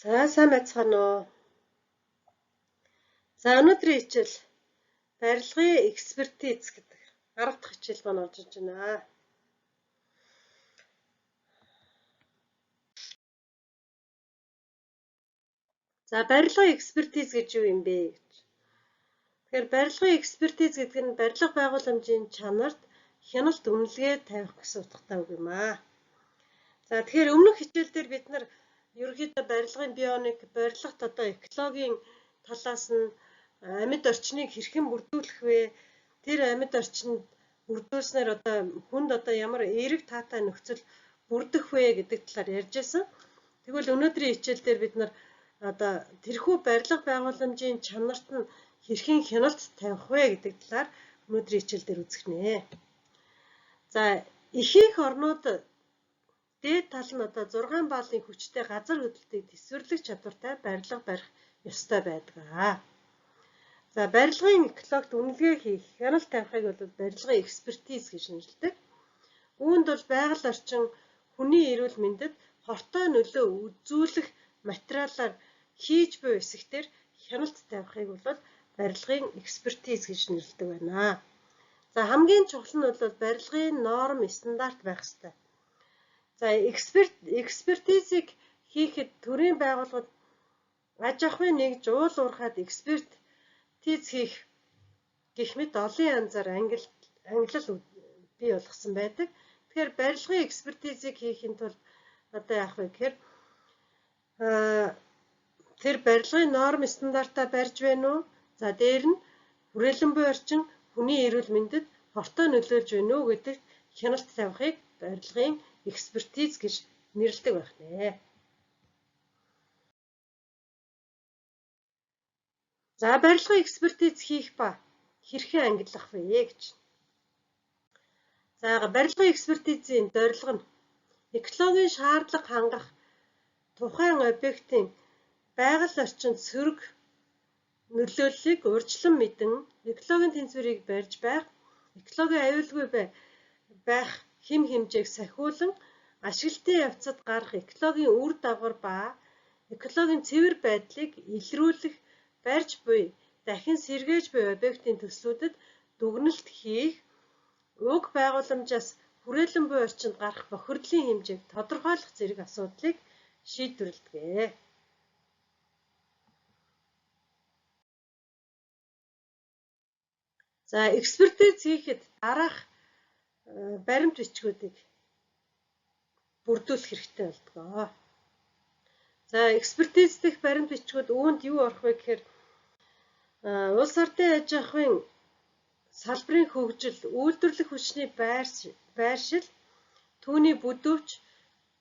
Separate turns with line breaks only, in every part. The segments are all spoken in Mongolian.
Сайн байцгаана уу. За өнөөдрийн хичээл барилгын экспертиз гэдэг 10 дахь хичээл маань орж иж байна. За барилгын экспертиз гэж юу юм бэ гэж. Тэгэхээр барилгын экспертиз гэдэг нь барилга байгууламжийн чанарт хяналт үнэлгээ тавих гэсэн утгатай үг юм аа. За тэгэхээр өмнөх хичээл дээр бид нар ерөнхийдөө барилгын бионик, барилгат экологийн талаас нь амьд орчныг хэрхэн бүрдүүлэх вэ? Тэр амьд орчинд бүрдүүлснээр хүнд ямар эерэг таатай нөхцөл бүрдэх вэ гэдэг талаар ярьж байсан. Тэгвэл өнөөдрийн хичээл дээр бид нар тэрхүү барилга байгууламжийн чанарт нь хэрхэн хяналт тавих вэ гэдэг талаар өнөөдрийн хичээл дээр үзэх нэ. За ихэнх орнууд дээд тал нь 6 баллын хүчтэй газар хөдлөлтийг тэсвэрлэх чадвартай барилга барих ёстой байдаг. За барилгын экологт үнэлгээ хийх, хяналт тавихыг бол барилгын экспертиз гэж нэрлэдэг. Үүнд бол байгаль орчин, хүний эрүүл мэндэд хортой нөлөө үзүүлэх материалаар хийж буй хэсэгтэр хяналт тавихыг бол барилгын экспертиз гэж нэрлэдэг байна. За хамгийн чухал нь бол барилгын норм, стандарт байх ёстой. За экспертизийг хийхэд төрийн байгууллагад аж ахуйн нэгж уул уурхайд экспертиз хийх гэх мэт олон янзаар ангилал бий болгосон байдаг. Тэгэхээр барилгын экспертизийг хийхин тулд яах вэ гэхээр тэр барилгын норм стандартаа барьж байна уу? За дээр нь хүрээлэн буй орчин, хүний эрүүл мэндэд хортой нөлөөлж байна уу гэдэг хяналт тавихыг барилгын экспертиз гэж нэрлэдэг байх нэ. За барилгын экспертиз хийх ба хэрхэн ангиллах вэ гэж. За барилгын экспертизийн зорилго нь экологийн шаардлага хангах тухайн объектын байгаль орчинд сөрөг нөлөөллийг урьдчилан мэдэн экологийн тэнцвэрийг барьж байх, экологийн аюулгүй байх хэм хэмжээг сахиулан ашиглалтын явцад гарах экологийн үр дагавар ба экологийн цэвэр байдлыг илрүүлэх, барьж буй дахин сэргээж буй объектын төслүүдэд дүгнэлт хийх, уг байгууламжаас хүрээлэн буй орчинд гарах бохирдлын хэмжээг тодорхойлох зэрэг асуудлыг шийдвэрлэдэг. За экспертиз хийхэд дараах баримт бичгүүдийг бүрдүүлэх хэрэгтэй болдгоо. За экспертиз дэх баримт бичгүүд үүнд юу орох вэ гэхээр улс ордын аж ахуйн салбарын хөгжил, үйлдвэрлэх хүчний байршил, түүний бүдүүч,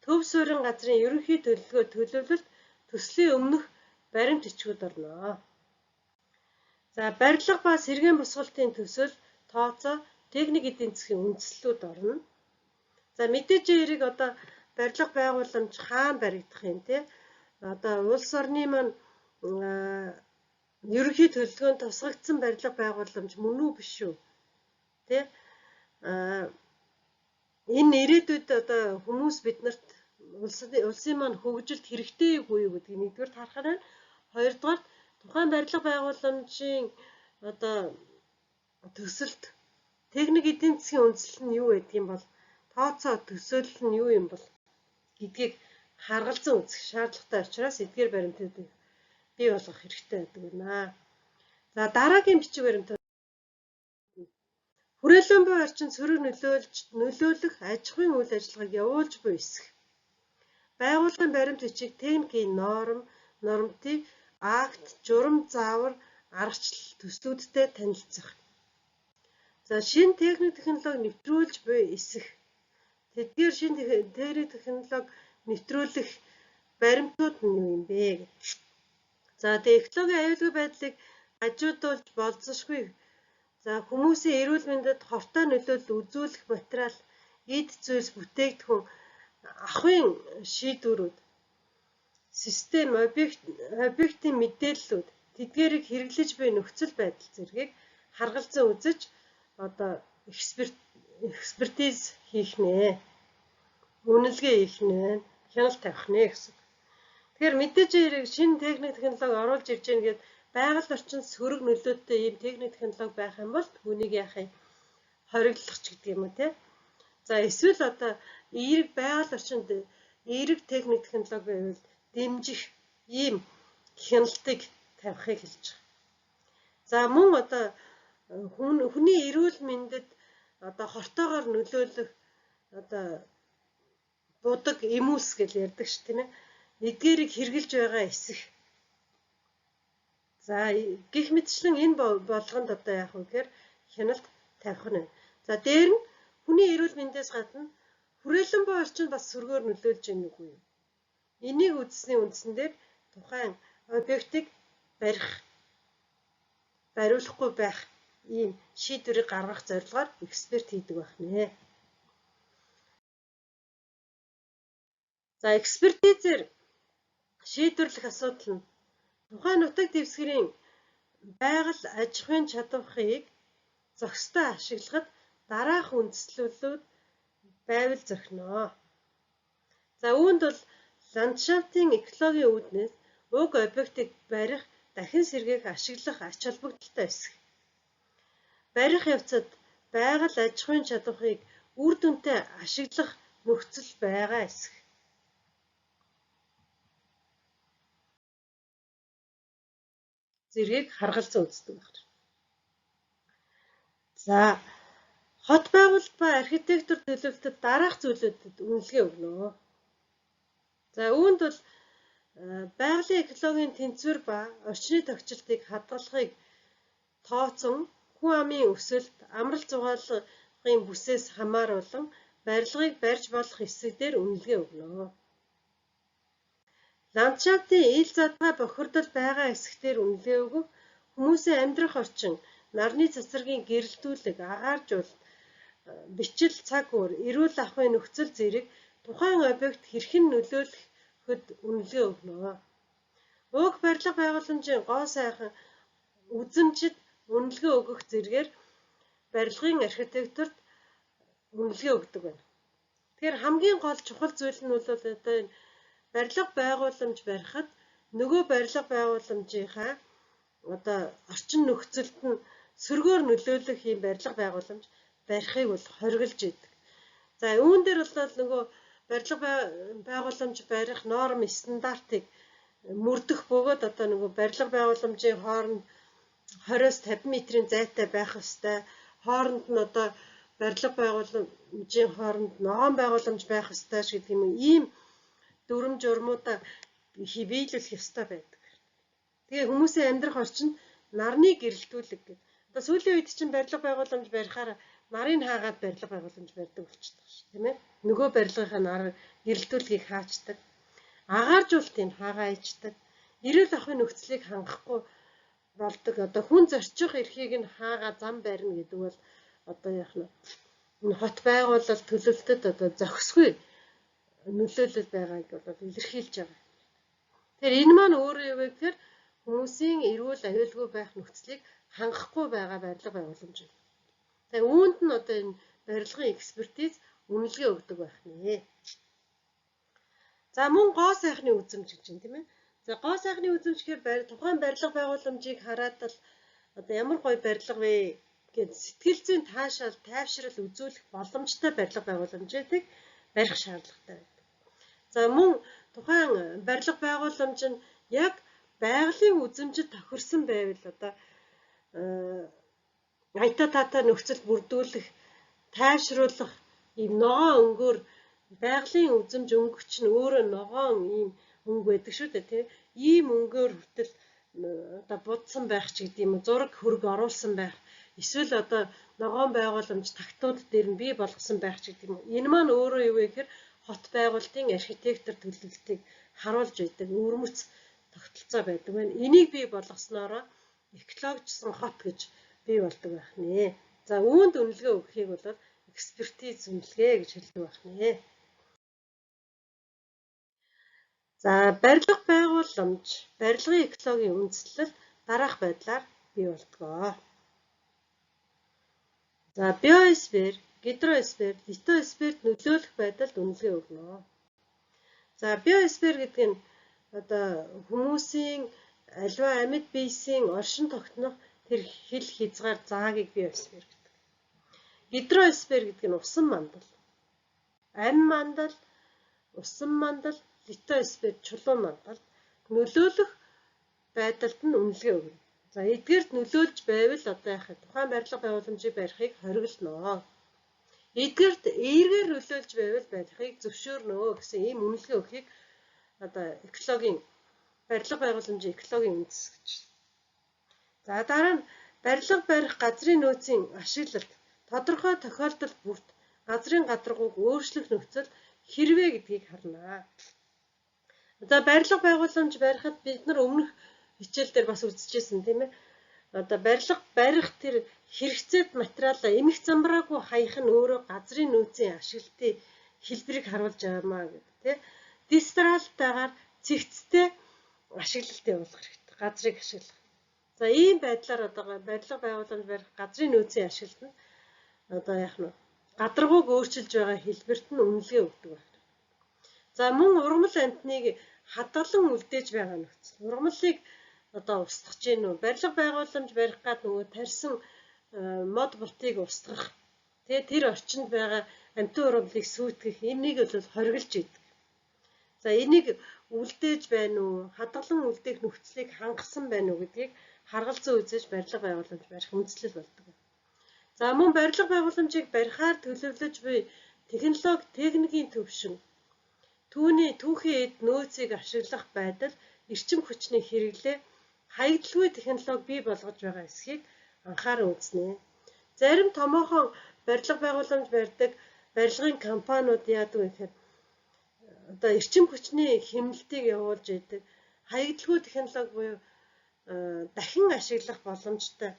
төв суурин газрын ерөнхий төлөвлөгөө төлөвлөлт, төслийн өмнөх баримт бичгүүд орно. За барилга ба сэргээн босголтын төсөл, тооцоо, техник эдийн засгийн үндслүүд орно. За мэдээж хэрэг барилга байгууламж хаана баригдах юм те? Улс орны маань ерөнхий төлөвлөгөөнд тусгагдсан барилга байгууламж мөн үү биш үү? Тэ? Энэ ирээдүйд хүмүүс биднэрт улсын маань хөгжилд хэрэгтэй үгүй юу гэдгийг нэгдүгээр харах нь, хоёрдугаар тухайн барилга байгууламжийн төсөлд техник эдийн засгийн үндсэл нь юу гэдэг юм бол, тооцоо төсөөлөл нь юу юм бол гэдгийг харгалзан үзэх шаардлагатай учраас эдгээр баримтуудыг бий болгох хэрэгтэй байдаг байна. За дараагийн бичиг баримт хүрээлэн буй орчинд сөрөг нөлөөлөх аж ахуйн үйл ажиллагааг явуулж буй эсэх. Байгууллагын баримт бичиг техникийн норматив, акт, журам заавар, аргачлал төслүүдтэй танилцах. За шинэ техник технологи нэвтрүүлж буй эсэх. Тэдгээр шинэ техник технологи нэвтрүүлэх баримтууд нь юу юм бэ? За экологийн аюулгүй байдлыг хажуудуулж болзошгүй. За хүмүүсийн эрүүл мэндэд хортой нөлөөлөл үзүүлэх материал, эд зүйлс, бүтээгдэхүүн, ахуйн шийдвэрүүд, систем, объектын мэдээллүүд, тэдгээрийг хэрэглэж буй нөхцөл байдал зэргийг харгалзан үзэж экспертиз хийх нэ. Үнэлгээ хийх нэ, хяналт тавих нэ гэсэн. Тэгэхээр мэдээж хэрэг шинэ техник технологи оруулж ирж байгаа гэдэг байгаль орчин сөрөг нөлөөтэй ийм техник технологи байх юм бол түүнийг яах юм? Хориглох ч гэдэг юм уу те. За эсвэл одоо эерэг байгаль орчинд эерэг техник технологи байвал дэмжих ийм хяналтыг тавихыг хэлж байгаа. За мөн одоо хүний эрүүл мэндэд одоо хортоогоор нөлөөлөх одоо будаг эмүүс гэж ярьдаг ш тийм ээ. Эдгээрийг хэрглэж байгаа эсэх. За гэх мэтчлэн энэ болгонд одоо яах вэ гэхээр хяналт тавих нь. За дээр нь хүний эрүүл мэндээс гадна хүрээлэн буй орчинд бас сөргөөр нөлөөлж байгаа үгүй юу? Энийг үзсний үндсэн дээр тухайн объектыг бариулахгүй байх ийм шийдвэрийг гаргах зорилгоор эксперт хийдэг байх нэ. За экспертизээр шийдвэрлэх асуудал нь тухайн нутаг дэвсгэрийн байгаль аж ахуйн чадварыг зохистой ашиглахад дараах үндэслэлүүд байвал зохино. За үүнд бол ландшафтын экологийн үүднээс уг объектыг барих дахин сэргээх ашиглах ач холбогдолтой эсэх. Барих явцад байгаль аж ахуйн чадварыг үр дүнтэй ашиглах нөхцөл байгаа эсэх. Зэргийг харгалзан үздэг байна. За хот байгуулалт ба архитектур төлөвлөлтөд дараах зүйлүүдэд үнэлгээ өгнө. За үүнд бол байгалийн экологийн тэнцвэр ба орчны тохиолдлыг хадгалахыг тооцсон хүн амын өсөлт, амралт зугаалгын бүсээс хамааруулан барилгыг барьж болох эсүүдээр үнэлгээ өгнө. Ландшафтын ил задгай бохирдол байгаа эсгээр үнэлгээ өгөх, хүмүүсийн амьдрах орчин, нарны цацрагийн гэрэлтүүлэг, агааржуулалт, бичил, цаг үр, эрүүл ахуйн нөхцөл зэрэг тухайн объект хэрхэн нөлөөлөхөд үнэлгээ өгнө. Уг барилга байгууламжийн гоо сайхан үзэмжид үнэлгээ өгөх зэргээр барилгын архитектурт үнэлгээ өгдөг байна. Тэгэхээр хамгийн гол чухал зүйл нь бол одоо энэ барилга байгууламж барихад нөгөө барилга байгууламжийнхаа одоо орчин нөхцөлд нь сөргөөр нөлөөлөх юм барилга байгууламж барихыг бол хориглож идэг. За үүн дээр бол нөгөө барилга байгууламж барих норм стандартыг мөрдөх бөгөөд одоо нөгөө барилга байгууламжийн хооронд 20-с 50 метрийн зайтай байх ёстой. Хооронд нь одоо барилга байгууламжийн хооронд ногоон байгууламж байх ёстой гэдэг юм ийм дүрм журмуудаа биелүүлэх ёстой байдаг. Тэгээ хүмүүсийн амьдрах орчинд нарны гэрэлтүүлэг гэдэг. Одоо сүүлийн үед чинь барилга байгууламж барихаар нарыг хаагаад барилга байгууламж барьдаг болчихдог шүү, тийм ээ. Нөгөө барилгынхаа нар гэрэлтүүлгийг хаачдаг. Агааржуулалтыг хаагаа ичдэг. Эрүүл ахуйн нөхцөлийг хангахгүй болдог. Одоо хүн зорчих эрхийг нь хаагаа зам барина гэдэг бол одоо яах нь энэ хот байгуулалт төлөвлөлтөд одоо зохисгүй нөлөөлөл байгааг бол илэрхийлж байгаа. Тэгэхээр энэ маань өөрөө юу вэ гэхээр хүмүүсийн эрүүл аюулгүй байх нөхцөлийг хангахгүй байгаа барилга байгууламж. Тэгээ үүнд нь одоо энэ барилгын экспертиз үнэлгээ өгдөг байх нэ. За мөн гоо сайхны үзэмж гэж юм тийм ээ. За гоо сайхны үзэмж гэхээр тухайн барилга байгууламжийг хараад л одоо ямар гоё барилга вэ гэд сэтгэл зүйн тайвшрал үзүүлэх боломжтой барилга байгууламжийг барих шаардлагатай байдаг. За мөн тухайн барилга байгууламж нь яг байгалийн үзэмжид тохирсон байвал одоо аятаа таатай нөхцөл бүрдүүлэх, тайвшруулах ийм ногоон өнгөөр байгалийн үзэмж өнгөч нь өөрөө ногоон ийм өнгө байдаг шүү дээ тийм. Ийм өнгөөр хүртэл одоо будсан байх ч гэдэг юм уу, зураг хөрөг оруулсан байх. Эсвэл одоо ногоон байгууламж тагтууд дээр нь бий болгосон байх ч гэдэг юм уу. Энэ маань өөрөө юу вэ гэхээр хот байгуулалтын архитектур төлөвлөлтийг харуулж байдаг өвөрмөц тогтолцоо байдаг байна. Энийг бий болгосноороо экологичсон хот гэж бий болдог байх нэ. За үүнд үнэлгээ өгөхийг бол экспертиз үнэлгээ гэж хэлдэг байх нэ. За барилга байгууламж, барилгын экологийн үндэслэл дараах байдлаар бий болдгоо. За биосфер, гидросфер, литосферт нөлөөлөх байдалд үнэлгээ өгнө. За биосфер гэдэг нь одоо хүмүүсийн аливаа амьд биесийн оршин тогтнох тэр хил хязгаар заагийг биосфер гэдэг. Гидросфер гэдэг нь усан мандал. Ам мандал, усан мандал, литосфер чулуун мандал нөлөөлөх байдалд нь үнэлгээ өгнө. За эдгээрт нөлөөлж байвал одоо яхаа тухайн барилга байгууламжийг барихыг хориглоно. Эдгээрт эергээр нөлөөлж байвал барихыг зөвшөөрнө гэсэн ийм үнэлгээ өгөхийг одоо экологийн барилга байгууламжийн экологийн үндэс гэж. За дараа нь барилга барих газрын нөөцийн ашиглалт тодорхой тохиолдолд бүрт газрын гадаргууг өөрчлөх нөхцөл хэрвээ гэдгийг харна. За барилга байгууламж барихад бид нар өмнөх хичээл дээр бас үзчихсэн тийм ээ. Одоо барилга барих тэр хэрэгцээт материалаа эмх замбраагүй хаях нь өөрөө газрын нөөцийн ашиглалтын хэлбэрийг харуулж байгаамаа гэдэг тийм. Дистралтайгаар цэгцтэй ашиглалт явуулах хэрэгтэй. Газрыг ашиглах. За ийм байдлаар одоо барилга байгууламж барих газрын нөөцийн ашиглалт нь одоо яах нь гадаргууг өөрчилж байгаа хэлбэрт нь үнэлгээ өгдөг байна. За мөн ургамал амьтныг хадгалан үлдээж байгаа нөхцөл. Ургамлыг одоо устгах гэж нү барилга байгууламж барих гад нөгөө тарьсан мод бутыг устгах. Тэгээ тэр орчинд байгаа амьтан ургамлыг сүйтгэх энийг бол хориглож идэг. За энийг үлдээж байна уу, хадгалан үлдээх нөхцөлийг хангасан байна уу гэдгийг харгалзан үзэж барилга байгууламж барих үндэслэл болдог. За мөн барилга байгууламжийг барихаар төлөвлөж буй техникийн төвшин түүний түүхийн эд нөөцийг ашиглах байдал эрчим хүчний хэрэглээ хаягдалгүй технологи бий болгож байгаа эсхийг анхааран үзнэ. Зарим томоохон барилга байгууламж барьдаг барилгын компаниуд яадаг вэ гэхээр одоо эрчим хүчний хэмнэлтийг явуулж идэг хаягдалгүй технологи буюу дахин ашиглах боломжтой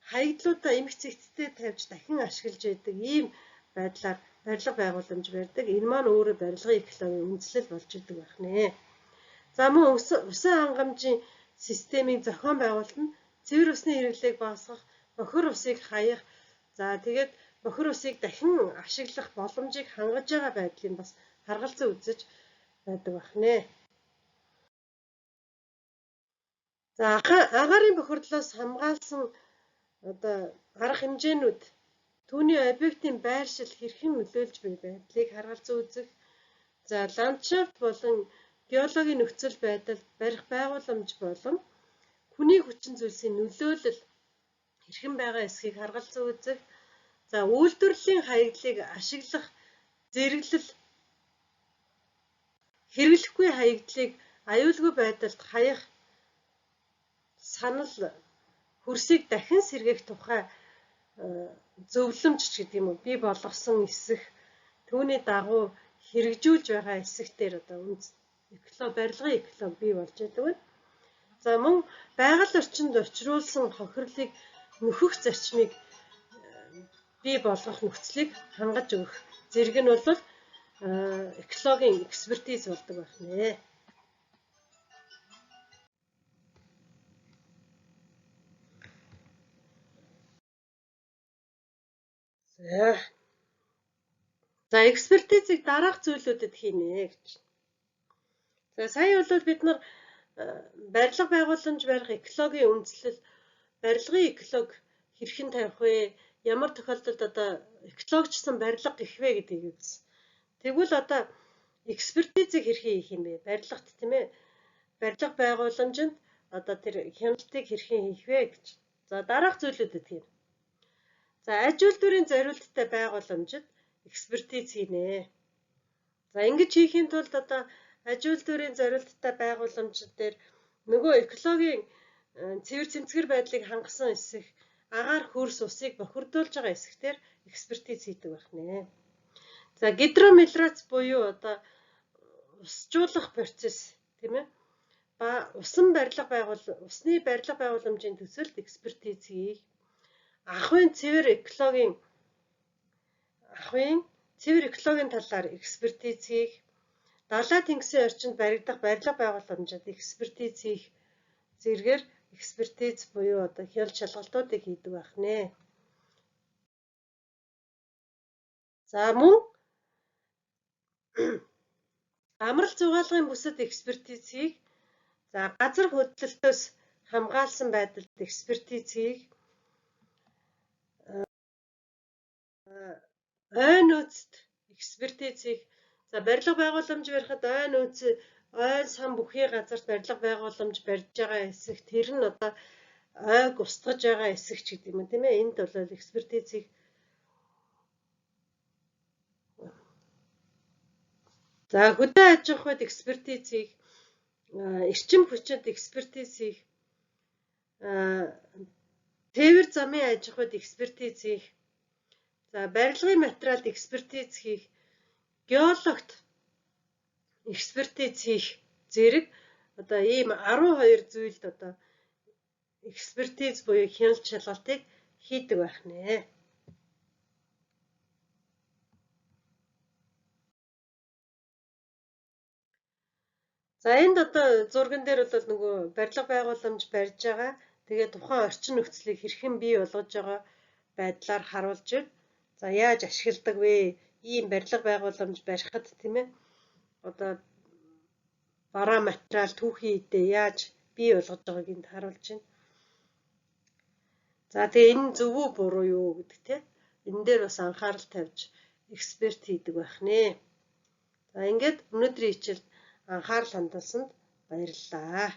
хаягдлуудаа эмх цэгцтэй тавьж дахин ашиглаж идэг ийм байдлаар барилга байгууламж барьдаг. Энэ маань өөрөө барилгын экологийн үндэслэл болж идэг байх нэ. За мөн усан хангамжийн системийг зохион байгуулна, цэвэр усны хэрэглээг багасгах, бохир усыг хаях, за тэгээд бохир усыг дахин ашиглах боломжийг хангаж байгаа байдлыг бас харгалзан үзэж байдаг байх нэ. За агаарын бохирдлоос хамгаалсан одоо арга хэмжээнүүд түүний объектын байршил хэрхэн нөлөөлж буй байдлыг харгалзан үзэх. За ландшафт болон геологийн нөхцөл байдал барих байгууламж болон хүний хүчин зүйлсийн нөлөөлөл хэрхэн байгаа эсхийг харгалзан үзэх. За үйлдвэрлэлийн хаягдлыг ашиглах зэрэглэл хэрэглэхгүй хаягдлыг аюулгүй байдалд хаях санал хөрсийг дахин сэргээх тухай зөвлөмж ч гэдэг юм уу бий болгосон эсэх түүний дагуу хэрэгжүүлж байгаа эсэхтэр одоо барилгын экологи бий болж байдаг байна. За мөн байгаль орчинд учруулсан хохирлыг нөхөх зарчмыг бий болгох нөхцөлийг хангаж өгөх зэрэг нь бол экологийн экспертиз болдог байх нэ. За экспертизийг дараах зүйлүүдэд хийнэ гэж. За сая бол бид нар барилга байгууламж барих экологийн үндэслэл барилгын экологи хэрхэн тавих вэ? Ямар тохиолдолд одоо экологичсан барилга гэх вэ гэдгийг үзсэн. Тэгвэл одоо экспертизийг хэрхэн хийх юм бэ? Барилгат тийм ээ. Барилга байгууламжинд одоо тэр хяналтыг хэрхэн хийх вэ гэж. За дараах зүйлүүдэд хийнэ. За аж үйлдвэрийн зориулттай байгууламжид экспертиз хийнэ. За ингэж хийхийн тулд одоо аж үйлдвэрийн зориулттай байгууламжид дээр нөгөө экологийн цэвэр цэмцгэр байдлыг хангасан эсэх агаар хөрс усыг бохирдуулж байгаа эсэхтэр экспертиз хийдэг байх нэ. За гидромелиорац буюу одоо усжуулах процесс тийм ээ. Ба усны барилга байгууламжийн төсөлд экспертиз хийх. Ахуйн цэвэр экологийн талаар экспертиз хийх. Далай тэнгисийн орчинд баригдах барилга байгууламжид экспертиз хийх зэргээр экспертиз буюу одоо хяналт шалгалтуудыг хийдэг байх нэ. За мөн амралт зугаалгын бүсэд экспертиз хийх За газар хөдлөлтөөс хамгаалсан байдалд экспертизийг ой нөөцт экспертизийг за барилга байгууламж барихад ой сан бүхий газарт барилга байгууламж барьж байгаа хэсэг тэр нь одоо ойг устгаж байгаа хэсэг ч гэдэг юм тийм ээ. Энд бол экспертизийг за хөдөө аж ахуйд экспертизийг эрчим хүчинд экспертизийг тээвэр замын аж ахуйд экспертизийг за барилгын материалд экспертиз хийх, геологт экспертиз хийх зэрэг одоо ийм 12 зүйлд одоо экспертиз буюу хяналт шалгалтыг хийдэг байх нэ. За энд одоо зурган дээр бол нөгөө барилга байгууламж барьж байгаа. Тэгээд тухайн орчин нөхцөлийг хэрхэн бий болгож байгаа байдлаар харуулж байна. За яаж ашигладаг вэ? Ийм барилга байгууламж барихад тийм ээ. Одоо бараа материал түүхий эдээ яаж бий болгож байгааг энд харуулж байна. За тэгээ энэ зөв үү буруу юу гэдэг тийм. Энэ дээр бас анхаарал тавьж эксперт хийдэг байх нэ. За ингээд өнөөдрийн хичээлд анхаарал хандуулсанд баярлалаа.